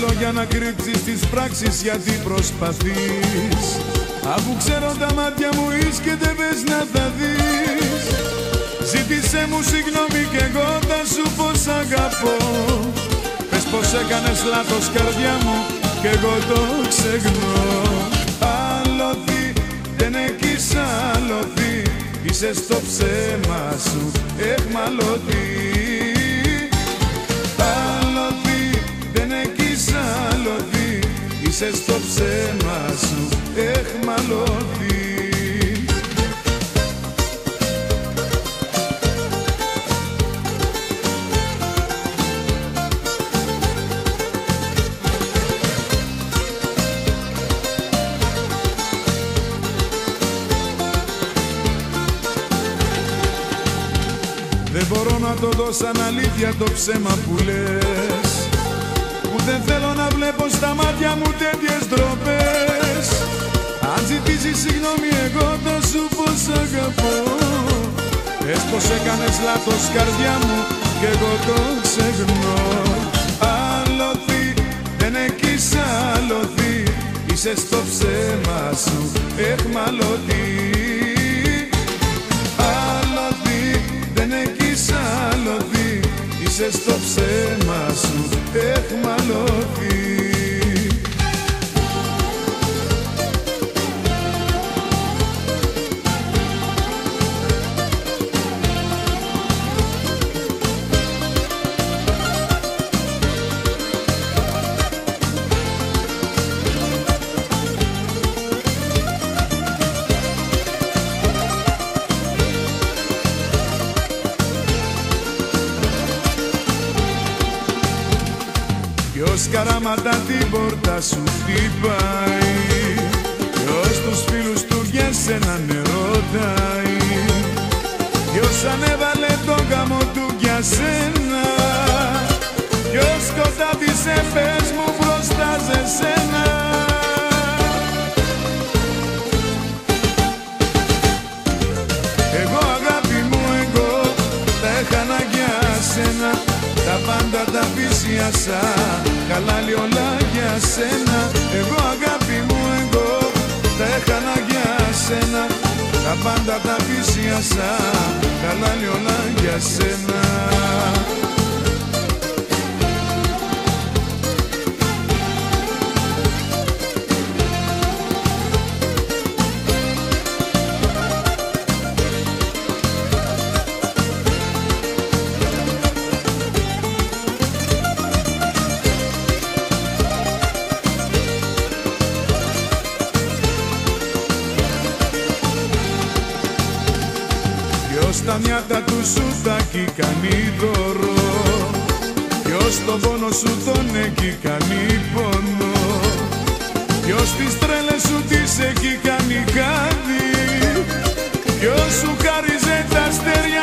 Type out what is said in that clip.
λόγια να κρύψεις τις πράξεις, γιατί προσπαθείς. Αφού ξέρω τα μάτια μου είσαι και δεν πες να τα δεις. Ζήτησέ μου συγγνώμη κι εγώ θα σου πω σ' αγαπώ. Πες πως έκανες λάθος καρδιά μου κι εγώ το ξεχνώ. Άλοθη, δεν έχεις άλοθη, είσαι στο ψέμα σου εχμαλώτη. Άλοθη, δεν έχεις άλοθη, είσαι στο ψέμα σου εχμαλώτη. Δεν μπορώ να το δω σαν αλήθεια το ψέμα που λες, που δεν θέλω να βλέπω στα μάτια μου τέτοιες ντροπές. Αν ζητήσεις συγγνώμη εγώ θα σου πω σ' αγαπώ. Πες πως έκανες λάθος καρδιά μου κι εγώ το ξεχνώ. Άλοθη, δεν έχεις άλοθη, είσαι στο ψέμα σου εχμαλώτη. Δεν έχεις άλοθη, είσαι στο ψέμα σου εχμαλώτη. Ποιος καράματα την πόρτα σου χτυπάει, ποιος τους φίλους του για σένα νερόταει, ποιος ανέβαλε τον γάμο του για σένα, ποιος σκοτάδισε πες μου μπροστά σε σένα. Εγώ αγάπη μου εγώ τα έχανα για σένα, τα πάντα τα φυσιάσα, χαλάλι όλα για σένα. Εγώ αγάπη μου εγώ τα έχανα για σένα, τα πάντα τα φυσιάσα, χαλάλι όλα για σένα. Ποιος τα νιάτα του σου τα έχει κάνει δώρο, ποιος τον πόνο σου τον έχει κάνει πόνο, ποιος τις τρέλες σου τις έχει κάνει κάτι, ποιος σου χάριζε τα αστέρια